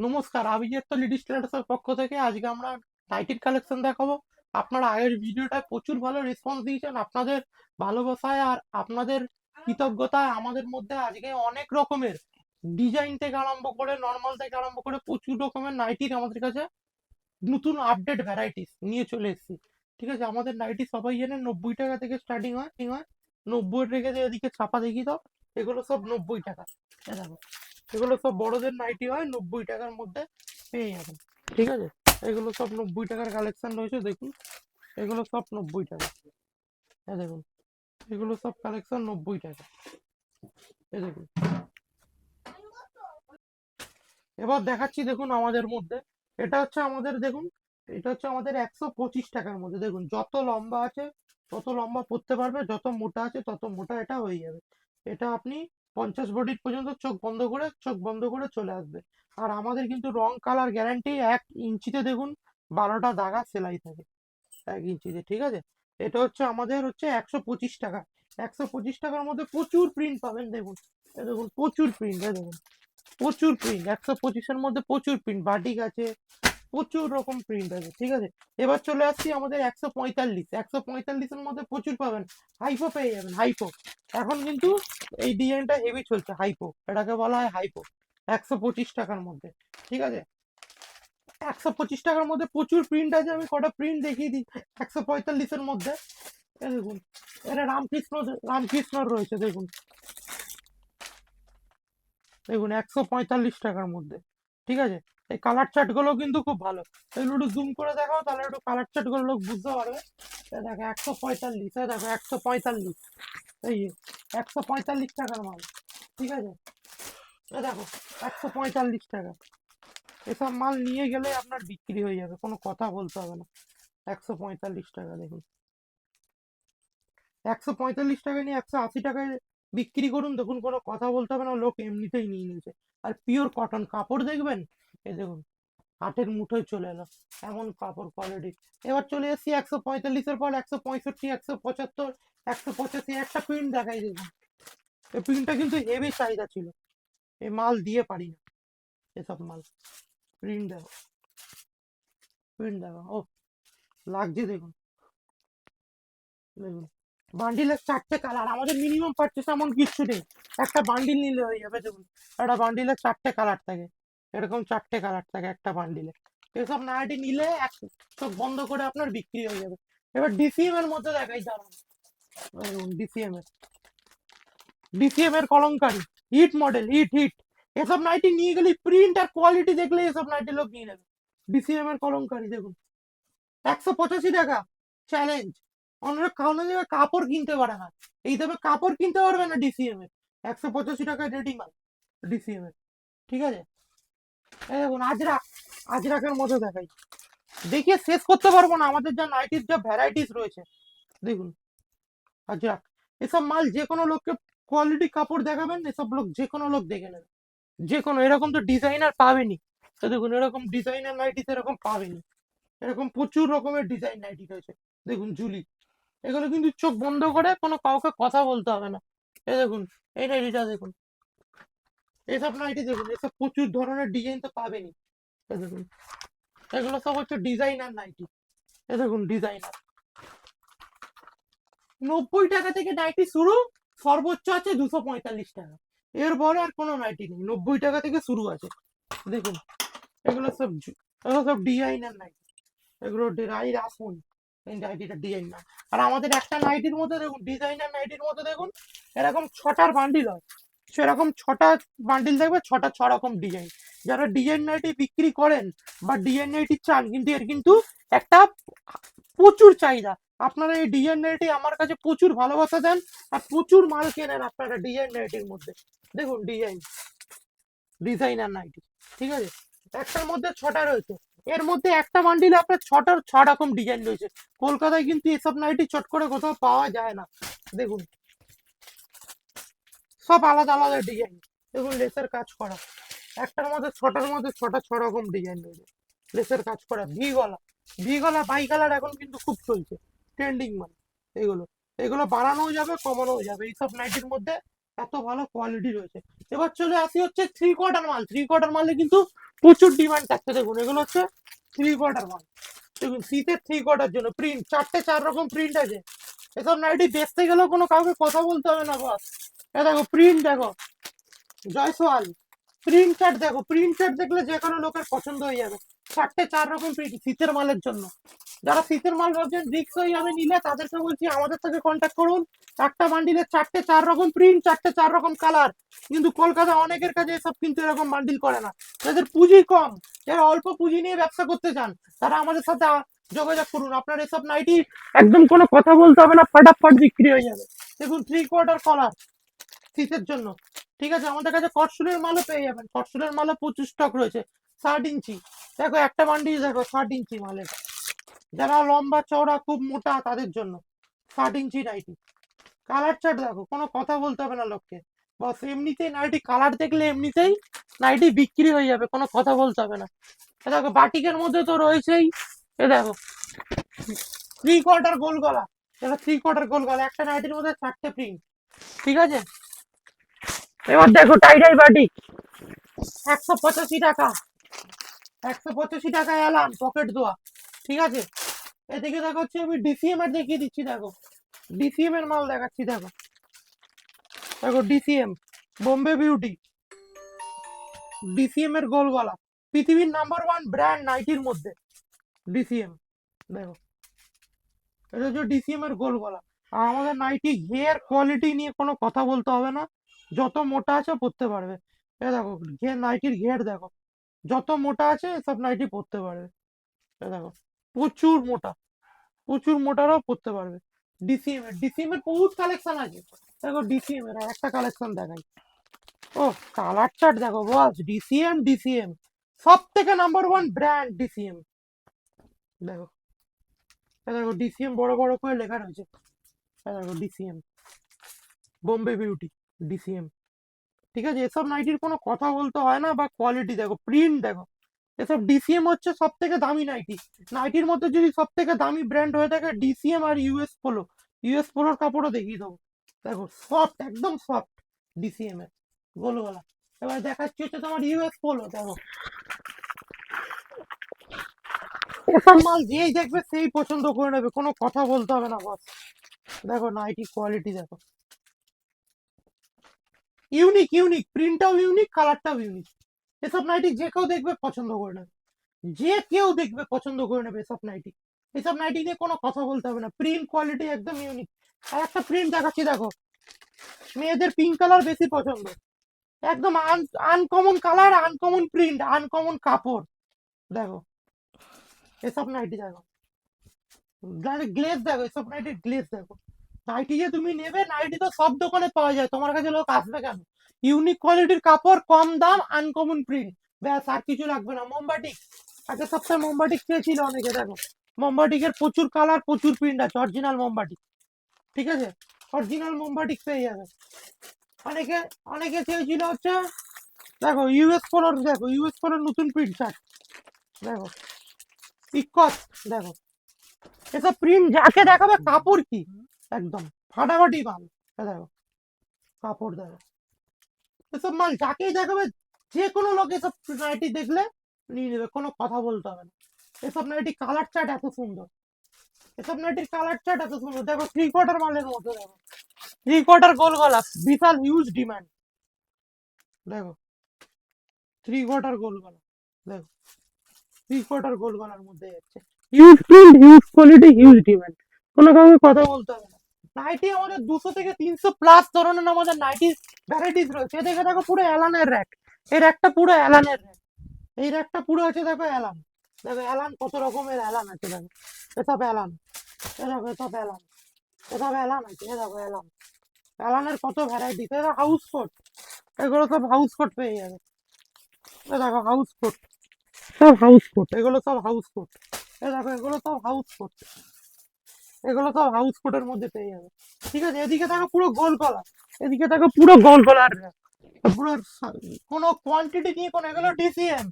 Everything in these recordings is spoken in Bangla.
নমস্কার, অভিজিৎ তো লিডিস ট্রেডার্সের পক্ষ থেকে আজকে আমরা নাইটির কালেকশন দেখাবো। আপনারা আগের ভিডিওটায় প্রচুর ভালো রেসপন্স দিয়েছেন। আপনাদের ভালোবাসায় আর আপনাদের কৃতজ্ঞতায় আমাদের মধ্যে আজকে অনেক রকমের ডিজাইন থেকে আরম্ভ করে নর্মাল থেকে আরম্ভ করে প্রচুর রকমের নাইটির আমাদের কাছে নতুন আপডেট ভ্যারাইটিস নিয়ে চলে এসেছি। ঠিক আছে, আমাদের নাইটি সবাই জানে 90 টাকা থেকে স্টার্টিং হয়। 90 রেখে দিয়ে এদিকে ছাপা দেখি তো, এগুলো সব 90 টাকা। এ দেখো, এগুলো সব বড়দের নাইটি হয়, 90 টাকার মধ্যে পেয়ে যাবেন। ঠিক আছে, এগুলো সব 90 টাকার কালেকশন রয়েছে, দেখুন। এগুলো সব 90 টাকা। হ্যাঁ দেখুন, এগুলো সব কালেকশন 90 টাকা। এ দেখুন, এবার দেখাচ্ছি, দেখুন আমাদের মধ্যে এটা হচ্ছে আমাদের, দেখুন, এটা হচ্ছে আমাদের 125 টাকার মধ্যে। দেখুন, যত লম্বা আছে তত লম্বা পড়তে পারবে, যত মোটা আছে তত মোটা এটা হয়ে যাবে। এটা আপনি 50 বডির পর্যন্ত চোখ বন্ধ করে চলে আসবে। আর আমাদের কিন্তু রং কালার গ্যারান্টি, 1 ইঞ্চিতে দেখুন 12টা দাগা সেলাই থাকে, 1 ইঞ্চিতে। ঠিক আছে, এটা হচ্ছে আমাদের হচ্ছে 125 টাকা। 125 টাকার মধ্যে প্রচুর প্রিন্ট পাবেন, দেখুন। এ দেখুন, প্রচুর প্রিন্ট, দেখুন, প্রচুর প্রিন্ট। 125-এর মধ্যে প্রচুর প্রিন্ট, বাটিক আছে, প্রচুর রকম প্রিন্ট আছে। ঠিক আছে, এবার চলে আসছি আমাদের 145 এর মধ্যে প্রচুর পাবেন। হাইপো পেয়ে যাবেন, হাইপো। এখন কিন্তু এই ডিজাইনটা হেভি চলছে, হাইপো, এটাকে বলা হয় হাইপো। 125 টাকার মধ্যে। ঠিক আছে, 125 টাকার মধ্যে প্রচুর প্রিন্ট আছে, আমি কটা প্রিন্ট দেখিয়ে দিই। 145-এর মধ্যে এ দেখুন, এটা রামকৃষ্ণর রয়েছে, দেখুন। দেখুন, 145 টাকার মধ্যে। ঠিক আছে, এই কালার চার্ট গুলো কিন্তু খুব ভালো। এগুলো একটু জুম করে দেখাও, তাহলে একটু কালার চার্ট গুলো লোক বুঝতে পারবে। দেখো 145, দেখো 145, এই যে 145 টাকার মাল। ঠিক আছে, দেখো 145 টাকা। এসব মাল নিয়ে গেলে আপনার বিক্রি হয়ে যাবে, কোনো কথা বলতে হবে না। 145 টাকা, দেখুন। 145 টাকা নিয়ে 180 টাকায় বিক্রি করুন, দেখুন, কোনো কথা বলতে হবে না, লোক এমনিতেই নিয়ে নিয়েছে। আর পিওর কটন কাপড় দেখবেন, এই দেখুন, হাটের মুঠোয় চলে এলো, এমন কাপড় কোয়ালিটি। এবার চলে এসেছি 145-এর পর 165, 175, 185। একটা প্রিন্ট দেখাই, দেখুন। এই প্রিন্টটা কিন্তু হেভি চাহিদা ছিল, এই মাল দিয়ে পারি না, এসব মাল। প্রিন্ট দেখো, প্রিন্ট দেখো, ও লাগছে, দেখুন। দেখুন, বান্ডিলের 4টে কালার, আমাদের মিনিমাম পারচেস এমন কিছু নেই, একটা বান্ডিল নিলে হয়ে যাবে। দেখুন, একটা বান্ডিলের 4টে কালার থাকে, এরকম 4টে কালার থাকে একটা বান্ডিলে। এসব নাইটি নিলে এক চোখ বন্ধ করে আপনার বিক্রি হয়ে যাবে। এবার ডিসিএম এর মধ্যে দেখাই, দাঁড়ান। ডিসিএম এর, Kalamkari, hit model, hit hit. এসব নাইটি নিয়ে গেলে প্রিন্ট আর কোয়ালিটি দেখলে এসব নাইটি লোক নিয়ে নেবে। ডিসিএম এর কলমকারি, দেখুন, 185 টাকা, চ্যালেঞ্জ। অন্য কারণে জায়গায় কাপড় কিনতে পারে না, এই দামে কাপড় কিনতে পারবে না ডিসিএম এর। 185 টাকায় রেডি মাল, ডিসিএম এর। ঠিক আছে, এই দেখুন, আজরাকের মধ্যে দেখাই, দেখিয়ে শেষ করতে পারবো না, আমাদের যা নাইটির যা ভ্যারাইটিস রয়েছে। দেখুন, আজরাক, এসব মাল যে কোনো লোককে কোয়ালিটি কাপড় দেখাবেন, এসব লোক যে কোনো লোক দেখে নেবে, যে কোনো। এরকম তো ডিজাইনার পাবেনি, তো দেখুন, এরকম ডিজাইনার নাইটি এরকম পাবেনি। এরকম প্রচুর রকমের ডিজাইন নাইটি রয়েছে, দেখুন, ঝুলি। এগুলো কিন্তু চোখ বন্ধ করে কোনো কাউকে কথা বলতে হবে না। এই দেখুন, এই নাইটিটা দেখুন, এসব নাইটি দেখুন, এসব প্রচুর ধরনের ডিজাইন তো পাবেনই। এই দেখুন, এগুলো সব হচ্ছে ডিজাইনার নাইটি। এই দেখুন, ডিজাইনার। 90 টাকা থেকে নাইটি শুরু, সর্বোচ্চ আছে 245 টাকা। এরপরে আর কোনো নাইটি নেই, 90 টাকা থেকে শুরু আছে। দেখুন, এগুলো সব ডিজাইনার নাইটি, এগুলো ডিজাইন আসুন। এই নাইটিটা ডিজাইনার। আর আমাদের একটা নাইটির মধ্যে দেখুন, ডিজাইনার নাইটির মধ্যে দেখুন, এরকম 6টার বান্ডিল হয়, সেরকম 6টা বান্ডিল থাকবে, 6টা 6 রকম ডিজাইন। যারা ডিজাইন নাইটি বিক্রি করেন বা ডিজাইন নাইটি চান, কিন্তু এর কিন্তু একটা প্রচুর চাহিদা। আপনারা এই ডিজাইন নাইটি আমার কাছে প্রচুর ভালোবাসা দেন, আর প্রচুর মাল কেনেন আপনারা ডিজাইন নাইটির মধ্যে। দেখুন, ডিজাইনার নাইটি। ঠিক আছে, একটার মধ্যে 6টা রয়েছে, এর মধ্যে একটা বান্ডিলে আপনার 6রকম ডিজাইন রয়েছে। কলকাতায় কিন্তু এসব নাইটি চট করে কোথাও পাওয়া যায় না। দেখুন, সব আলাদা আলাদা ডিজাইন। দেখুন, লেসের কাজ করা, একটার মধ্যে 6রকম ডিজাইন রয়েছে, লেসের কাজ করা। ভি গলা বাই কালার এখন কিন্তু খুব চলছে, ট্রেন্ডিং মাল। এগুলো এগুলো বাড়ানোও যাবে, কমানোও যাবে, এইসব নাইটির মধ্যে এত ভালো কোয়ালিটি রয়েছে। এবার চলে আসি হচ্ছে থ্রি কোয়ার্টার মাল। থ্রি কোয়ার্টার মালে কিন্তু প্রচুর ডিমান্ড থাকছে। দেখুন এগুলো হচ্ছে থ্রি কোয়ার্টার মাল। দেখুন শীতের থ্রি কোয়ার্টার জন্য প্রিন্ট, চারটে চার রকম প্রিন্ট আছে। এসব নাইটি দেখতে গেলেও কোনো কাউকে কথা বলতে হবে না বস। এ দেখো প্রিন্ট দেখো, জয়সওয়াল। প্রিন্ট চার্ট দেখো, প্রিন্ট চার্ট দেখলে যে কোনো লোকের পছন্দ হয়ে যাবে। চারটে চার রকম প্রিন্ট শীতের মালের জন্য। যারা শীতের মাল ভাবছেন রিক্স হয়ে যাবে নিলে, তাদেরকে বলছি আমাদের থেকে কন্ট্যাক্ট করুন। একটা বান্ডিলের চারটে চার রকম প্রিন্ট, চারটে চার রকম কালার। কিন্তু কলকাতা অনেকের কাছে এসব কিন্তু এরকম বান্ডিল করে না। যাদের পুঁজি কম, যারা অল্প পুঁজি নিয়ে ব্যবসা করতে চান, তারা আমাদের সাথে যোগাযোগ করুন। আপনার এসব নাইটি একদম কোনো কথা বলতে হবে না, ফাটাফাট বিক্রি হয়ে যাবে। দেখুন থ্রি কোয়ার্টার কলার শীতের জন্য। ঠিক আছে, আমাদের কাছে কটসুলের মালও পেয়ে যাবেন। কটসুলের মালও প্রচুর স্টক রয়েছে। 60 ইঞ্চি দেখো, একটা বান্ডিল দেখো 60 ইঞ্চি মালের। যারা লম্বা চওড়া খুব মোটা তাদের জন্য 60 ইঞ্চি নাইটি। কালার চার্ট দেখো, কোনো কথা বলতে হবে না লোককে। বস এমনিতেই নাইটি কালার দেখলে এমনিতেই নাইটি বিক্রি হয়ে যাবে, কোনো কথা বলতে হবে না। এ দেখো বাটিকের মধ্যে তো রয়েছেই। এ দেখো থ্রি কোয়ার্টার গোল গলা। এটা থ্রি কোয়ার্টার গোল গলা, একটা নাইটির মধ্যে চারটে প্রিন্ট। ঠিক আছে, এবার দেখো টাইডাই বাটিক 185 টাকা। 185 টাকা এলান পকেট দোয়া। ঠিক আছে, এদিকে দেখো হচ্ছে আমি ডিসিএম এর দেখিয়ে দিচ্ছি। দেখো ডিসিএম এর মাল দেখাচ্ছি। দেখো দেখো ডিসিএম বোম্বে বিউটি, ডিসিএম এর গোল গলা, পৃথিবীর নাম্বার 1 ব্র্যান্ড নাইটির মধ্যে ডিসিএম। দেখো এটা হচ্ছে ডিসিএম এর গোল গলা। আর আমাদের নাইটি ঘের কোয়ালিটি নিয়ে কোনো কথা বলতে হবে না, যত মোটা আছে পরতে পারবে। এ দেখো ঘের, নাইটির ঘের দেখো, যত মোটা আছে সব নাইটি পরতে পারবে। এ দেখো প্রচুর মোটা, প্রচুর মোটারাও পরতে পারবে। ডিসিএম এর বহুত কালেকশন আছে। দেখো ডিসিএম এর একটা কালেকশন দেখাই। ও কালার চার্ট দেখো বস, ডিসিএম ডিসিএম সব থেকে নাম্বার 1 ব্র্যান্ড ডিসিএম। দেখো দেখো ডিসিএম বড় বড় করে লেখা রয়েছে। দেখো ডিসিএম বোম্বে বিউটি, ডিসিএম। ঠিক আছে, এসব নাইটির কোনো কথা বলতে হয় না। বা কোয়ালিটি দেখো, প্রিন্ট দেখো, এসব ডিসিএম হচ্ছে সব থেকে দামি নাইটি। নাইটির মধ্যে যদি সব থেকে দামি ব্র্যান্ড হয়ে থাকে ডিসিএম আর ইউএস পোলো। ইউএস পোলোর কাপড়ও দেখিয়ে দেবো। দেখো সফট, একদম সফট ডিসিএম এর গোলগলা। এবার দেখাচ্ছি হচ্ছে তোমার ইউএস পোলো। দেখো এসব মাল যেই দেখবে সেই পছন্দ করে নেবে, কোনো কথা বলতে হবে না বস। দেখো নাইটি কোয়ালিটি দেখো, ইউনিক ইউনিক, প্রিন্টটাও ইউনিক, কালারটাও ইউনিক। এসব নাইটি যে কেউ দেখবে পছন্দ করে নেবে, যে কেউ দেখবে পছন্দ করে নেবে এসব নাইটি। এসব নাইটি নিয়ে কোনো কথা বলতে হবে না, প্রিন্ট কোয়ালিটি একদম ইউনিক। আর একটা প্রিন্ট দেখাচ্ছি দেখো, মেয়েদের পিঙ্ক কালার বেশি পছন্দ। একদম uncommon colour, uncommon print, uncommon কাপড়। দেখো এসব নাইটি দেখো, গ্লেজ দেখো, এসব নাইটির গ্লেজ দেখো। নাইটি যে তুমি নেবে, নাইটি তো সব দোকানে পাওয়া যায়, তোমার কাছে লোক আসবে কেন? ইউনিক কোয়ালিটির কাপড়, কম দাম, আনকমন প্রিন্ট, ব্যাস আর কিছু লাগবে না। মোমবাটিক আগের সপ্তাহে মোমবাটিক চেয়েছিল অনেকে। দেখো মোমবাটিকের প্রচুর কালার, প্রচুর প্রিন্ট আছে, অরিজিনাল মোমবাটিক। ঠিক আছে, অরিজিনাল মোমবাটিক পেয়ে যাবে। অনেকে অনেকে চেয়েছিল হচ্ছে, দেখো ইউএস পোলোর, দেখো ইউএস পোলোর নতুন প্রিন্ট শার্ট। দেখো ইকস, দেখো এসব প্রিন্ট যাকে দেখাবে কাপড় কি একদম ফাটাফাটি মাল। দেখো কাপড় দেখো, এসব মাল যাকেই দেখাবে যে কোনো লোক এসব নাইটি দেখলে নিয়ে নেবে, কোনো কথা বলতে হবে না। এসব নাইটি কালার চার্ট এত সুন্দর, এসব নাইটির কালার চার্ট এত সুন্দর। দেখো থ্রি কোয়ার্টার মালের মতো, দেখো থ্রি কোয়ার্টার গোল গলা, বিশাল হিউজ ডিমান্ড। দেখো থ্রি কোয়ার্টার গোল গলা, দেখো থ্রি কোয়ার্টার গোল গলার মধ্যে যাচ্ছে, huge print, huge quality, huge demand, কোনো কাউকে কথা বলতে হবে না। নাইটি আমাদের 200 থেকে 300 প্লাস ধরনের আমাদের নাইটির ভ্যারাইটিস রয়েছে। এদিকে দেখো পুরো অ্যালানের র্যাক, এই র্যাকটা পুরো অ্যালানের র্যাক, এই র্যাকটা পুরো আছে দেখো অ্যালান। দেখো অ্যালান কত রকমের অ্যালান আছে। দেখো এসব অ্যালান, এ দেখো এসব অ্যালান, এসব অ্যালান আছে। এ দেখো অ্যালান, অ্যালানের কত ভ্যারাইটিস। এটা হাউস কোট, এগুলো সব হাউস কোট পেয়ে যাবে। এ দেখো হাউস কোট, সব হাউস কোট, এগুলো সব হাউস কোট। এ দেখো এগুলো সব হাউস কোট, এগুলো সব হাউস কোটের মধ্যে পেয়ে যাবে। ঠিক আছে, এদিকে দেখো পুরো গোল গলা, এদিকে দেখো পুরো গোল গলার পুরো কোনো কোয়ান্টিটি নিয়ে কোনো, এগুলো ডিসিএম।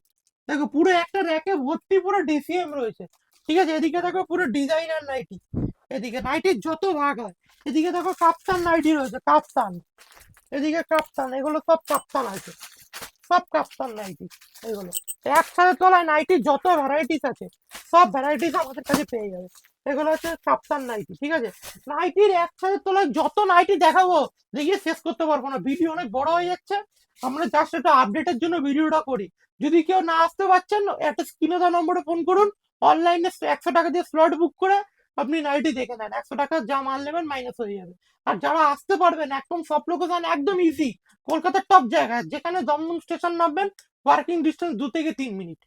দেখো পুরো একটা র্যাকে ভর্তি পুরো ডিসিএম রয়েছে। ঠিক আছে, এদিকে দেখো পুরো ডিজাইনার নাইটি, এদিকে নাইটির যত ভাগ হয়। এদিকে দেখো কাপ্তান নাইটি রয়েছে, কাপ্তান। এদিকে কাপ্তান, এগুলো সব কাপ্তান আছে, সব কাপ্তান নাইটি এগুলো। একসাথে তলায় নাইটি যত ভ্যারাইটিস আছে সব ভ্যারাইটিস আমাদের কাছে পেয়ে যাবে। এগুলো হচ্ছে কাপ্তান নাইটি, ঠিক আছে। নাইটির একসাথে তলায় যত নাইটি দেখাবো দেখিয়ে শেষ করতে পারবো না, ভিডিও অনেক বড় হয়ে যাচ্ছে। আমরা জাস্ট একটা আপডেটের জন্য ভিডিওটা করি। যদি কেউ না আসতে পারছেন, একটা স্ক্রিনে দেওয়া নম্বরে ফোন করুন, অনলাইনে 100 টাকা দিয়ে স্লট বুক করে আপনি নাইটি দেখে নেন, 100 টাকা যা মাল নেবেন মাইনাস হয়ে যাবে। আর যারা আসতে পারবেন, একদম সব লোকেশন একদম ইজি, কলকাতার টপ জায়গায় যেখানে দমদম স্টেশন নামবেন, ওয়ার্কিং ডিস্টেন্স 2 থেকে 3 মিনিট।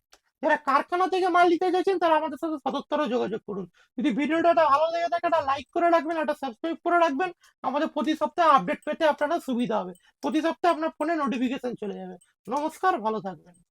যারা কারখানা থেকে মাল নিতে চাইছেন তারা আমাদের সাথে সদুত্তর যোগাযোগ করুন। যদি ভিডিওটা ভালো লেগে থাকে একটা লাইক করে রাখবেন, একটা সাবস্ক্রাইব করে রাখবেন। আমাদের প্রতি সপ্তাহে আপডেট পেতে আপনারা সুবিধা হবে, প্রতি সপ্তাহে আপনার ফোনে নোটিফিকেশন চলে যাবে। নমস্কার, ভালো থাকবেন।